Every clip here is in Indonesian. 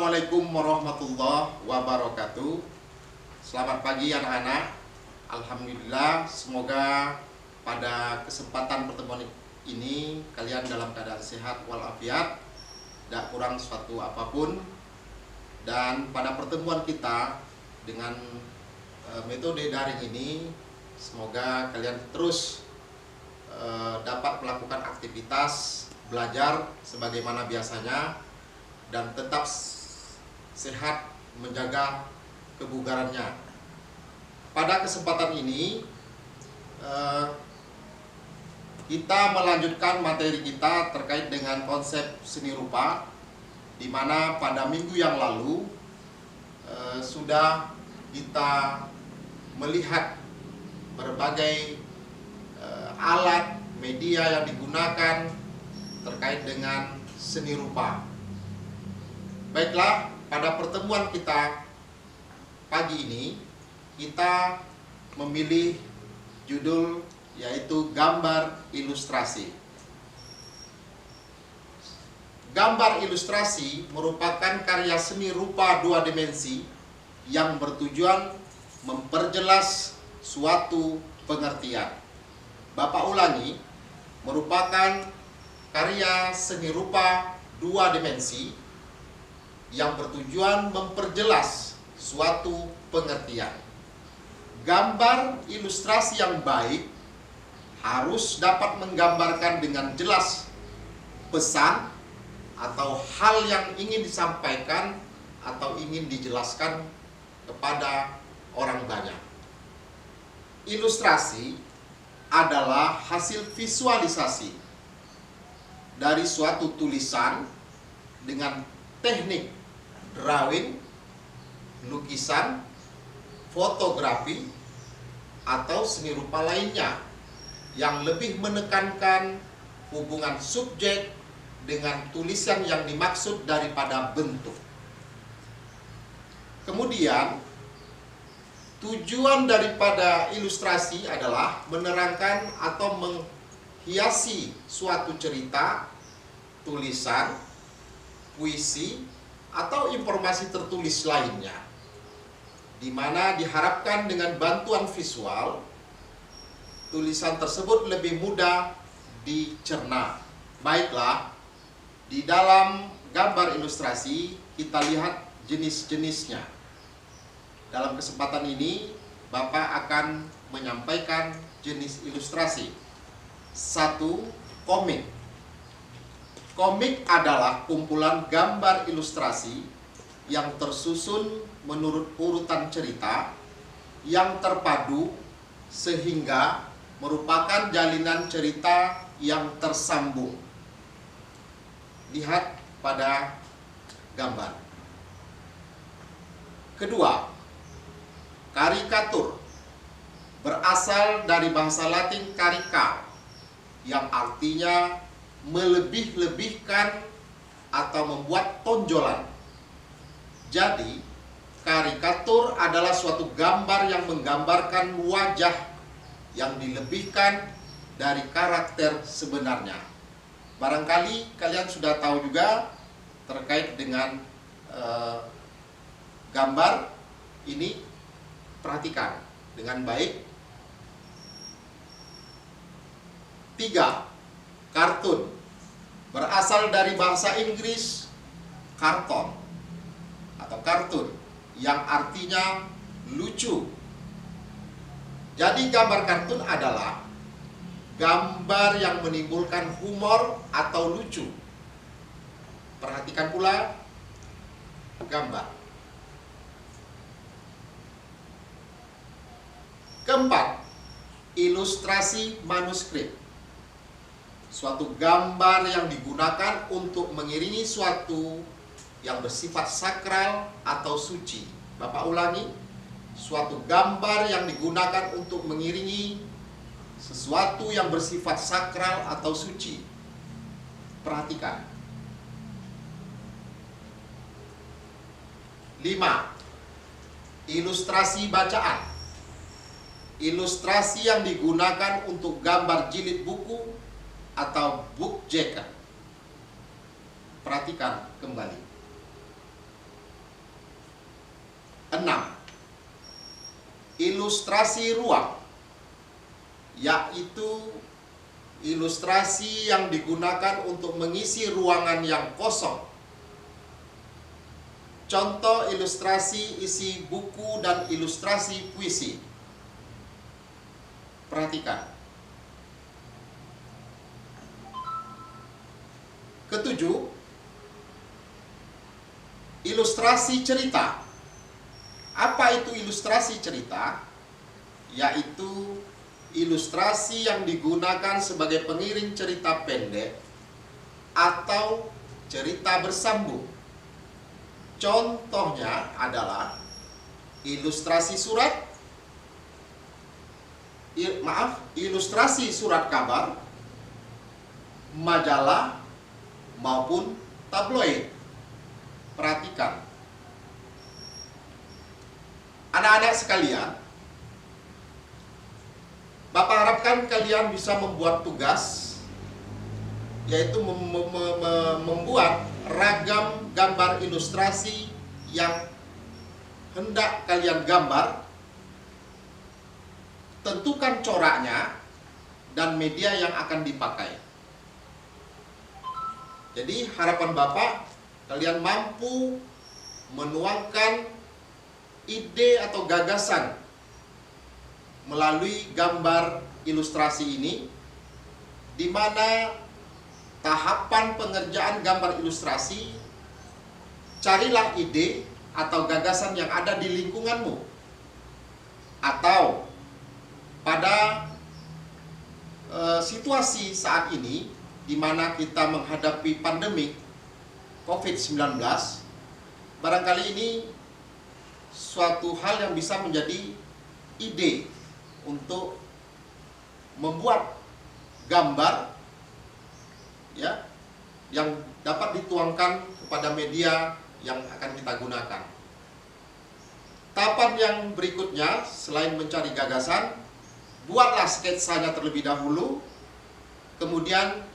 Assalamualaikum warahmatullahi wabarakatuh. Selamat pagi anak-anak. Alhamdulillah, semoga pada kesempatan pertemuan ini kalian dalam keadaan sehat walafiat, tidak kurang suatu apapun. Dan pada pertemuan kita dengan metode daring ini, semoga kalian terus dapat melakukan aktivitas belajar sebagaimana biasanya dan tetap sehat, menjaga kebugarannya. Pada kesempatan ini kita melanjutkan materi kita terkait dengan konsep seni rupa, di mana pada minggu yang lalu sudah kita melihat berbagai alat media yang digunakan terkait dengan seni rupa. Baiklah, pada pertemuan kita pagi ini kita memilih judul yaitu gambar ilustrasi. Gambar ilustrasi merupakan karya seni rupa dua dimensi yang bertujuan memperjelas suatu pengertian. Bapak ulangi, merupakan karya seni rupa dua dimensi yang bertujuan memperjelas suatu pengertian. Gambar ilustrasi yang baik harus dapat menggambarkan dengan jelas pesan atau hal yang ingin disampaikan atau ingin dijelaskan kepada orang banyak. Ilustrasi adalah hasil visualisasi dari suatu tulisan dengan teknik drawing, lukisan, fotografi, atau seni rupa lainnya yang lebih menekankan hubungan subjek dengan tulisan yang dimaksud daripada bentuk. Kemudian, tujuan daripada ilustrasi adalah menerangkan atau menghiasi suatu cerita, tulisan, puisi, atau informasi tertulis lainnya, di mana diharapkan dengan bantuan visual, tulisan tersebut lebih mudah dicerna. Baiklah, di dalam gambar ilustrasi kita lihat jenis-jenisnya. Dalam kesempatan ini, Bapak akan menyampaikan jenis ilustrasi. 1. Komik. Komik adalah kumpulan gambar ilustrasi yang tersusun menurut urutan cerita yang terpadu sehingga merupakan jalinan cerita yang tersambung. Lihat pada gambar. Kedua, karikatur berasal dari bahasa Latin carica yang artinya melebih-lebihkan atau membuat tonjolan. Jadi, karikatur adalah suatu gambar yang menggambarkan wajah yang dilebihkan dari karakter sebenarnya. Barangkali kalian sudah tahu juga terkait dengan gambar ini. Perhatikan dengan baik. 3. Kartun berasal dari bahasa Inggris karton atau kartun yang artinya lucu. Jadi gambar kartun adalah gambar yang menimbulkan humor atau lucu. Perhatikan pula gambar. Keempat, ilustrasi manuskrip. Suatu gambar yang digunakan untuk mengiringi suatu yang bersifat sakral atau suci. Bapak ulangi, suatu gambar yang digunakan untuk mengiringi sesuatu yang bersifat sakral atau suci. Perhatikan. 5. Ilustrasi bacaan. Ilustrasi yang digunakan untuk gambar jilid buku atau book jacket. Perhatikan kembali. ilustrasi ruang, yaitu ilustrasi yang digunakan untuk mengisi ruangan yang kosong. Contoh ilustrasi isi buku dan ilustrasi puisi. Perhatikan. Ketujuh, ilustrasi cerita. Apa itu ilustrasi cerita? Yaitu ilustrasi yang digunakan sebagai pengiring cerita pendek atau cerita bersambung. Contohnya adalah ilustrasi ilustrasi surat kabar, majalah, maupun tabloid. Perhatikan. Anak-anak sekalian, Bapak harapkan kalian bisa membuat tugas, yaitu membuat ragam gambar ilustrasi yang hendak kalian gambar. Tentukan coraknya dan media yang akan dipakai. Jadi harapan Bapak, kalian mampu menuangkan ide atau gagasan melalui gambar ilustrasi ini, di mana tahapan pengerjaan gambar ilustrasi, carilah ide atau gagasan yang ada di lingkunganmu, atau pada situasi saat ini di mana kita menghadapi pandemi COVID-19, barangkali ini suatu hal yang bisa menjadi ide untuk membuat gambar ya yang dapat dituangkan kepada media yang akan kita gunakan. Tahapan yang berikutnya, selain mencari gagasan, buatlah sketsanya terlebih dahulu, kemudian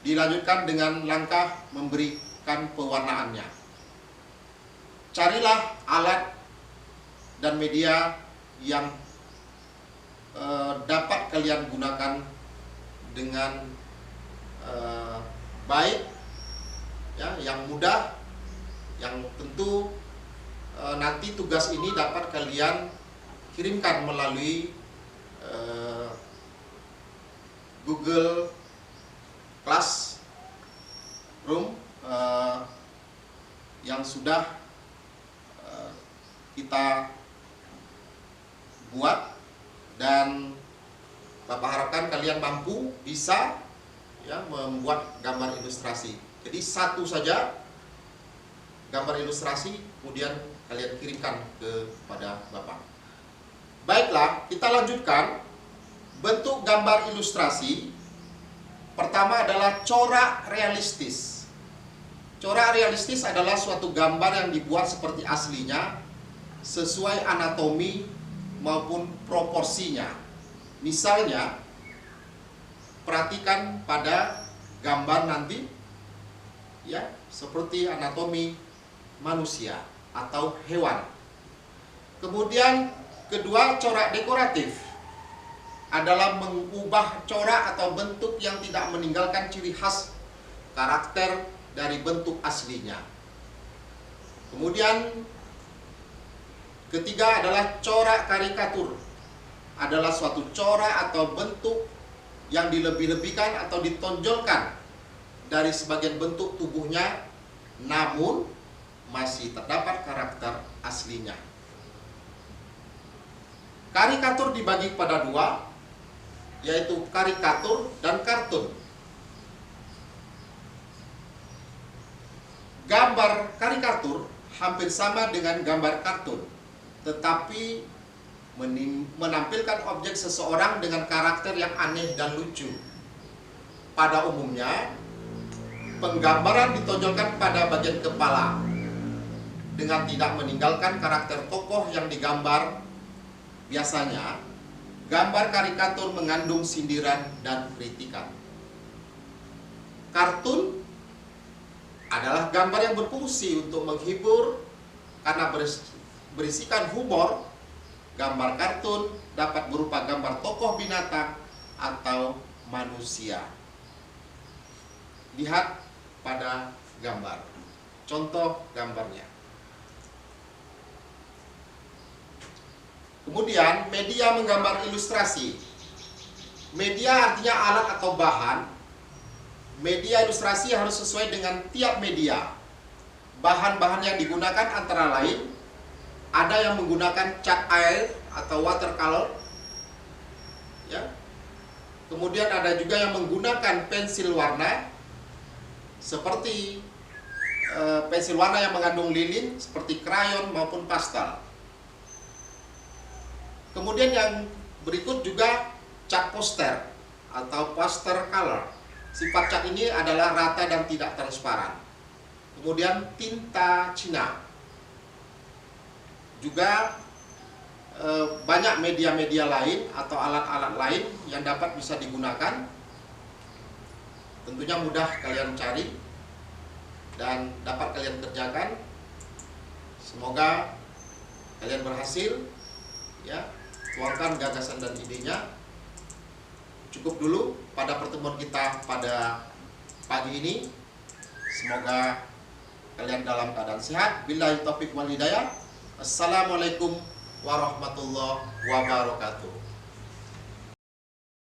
dilanjutkan dengan langkah memberikan pewarnaannya. Carilah alat dan media yang dapat kalian gunakan dengan baik, ya, yang mudah, yang tentu nanti tugas ini dapat kalian kirimkan melalui Google Classroom yang sudah kita buat, dan Bapak harapkan kalian mampu bisa ya membuat gambar ilustrasi. Jadi satu saja gambar ilustrasi kemudian kalian kirimkan kepada Bapak. Baiklah, kita lanjutkan. Bentuk gambar ilustrasi pertama adalah corak realistis. Corak realistis adalah suatu gambar yang dibuat seperti aslinya, sesuai anatomi maupun proporsinya. Misalnya, perhatikan pada gambar nanti, ya, seperti anatomi manusia atau hewan. Kemudian kedua, corak dekoratif adalah mengubah corak atau bentuk yang tidak meninggalkan ciri khas karakter dari bentuk aslinya. Kemudian ketiga adalah corak karikatur. Adalah suatu corak atau bentuk yang dilebih-lebihkan atau ditonjolkan dari sebagian bentuk tubuhnya, namun masih terdapat karakter aslinya. Karikatur dibagi pada dua, yaitu karikatur dan kartun. Gambar karikatur hampir sama dengan gambar kartun, tetapi menampilkan objek seseorang dengan karakter yang aneh dan lucu. Pada umumnya, penggambaran ditonjolkan pada bagian kepala dengan tidak meninggalkan karakter tokoh yang digambar. Biasanya, gambar karikatur mengandung sindiran dan kritikan. Kartun adalah gambar yang berfungsi untuk menghibur karena berisikan humor gambar kartun, dapat berupa gambar tokoh binatang atau manusia. Lihat pada gambar. Contoh gambarnya. Kemudian media menggambar ilustrasi. Media artinya alat atau bahan. Media ilustrasi harus sesuai dengan tiap media. Bahan-bahan yang digunakan antara lain ada yang menggunakan cat air atau watercolor, ya. Kemudian ada juga yang menggunakan pensil warna seperti pensil warna yang mengandung lilin seperti krayon maupun pastel. Kemudian yang berikut juga cat poster atau poster color. Sifat cat ini adalah rata dan tidak transparan. Kemudian tinta Cina. Juga banyak media-media lain atau alat-alat lain yang dapat bisa digunakan. Tentunya mudah kalian cari dan dapat kalian kerjakan. Semoga kalian berhasil, ya. Tuangkan gagasan dan idenya. Cukup dulu pada pertemuan kita pada pagi ini. Semoga kalian dalam keadaan sehat. Billahi taufik wal hidayah. Assalamualaikum warahmatullahi wabarakatuh.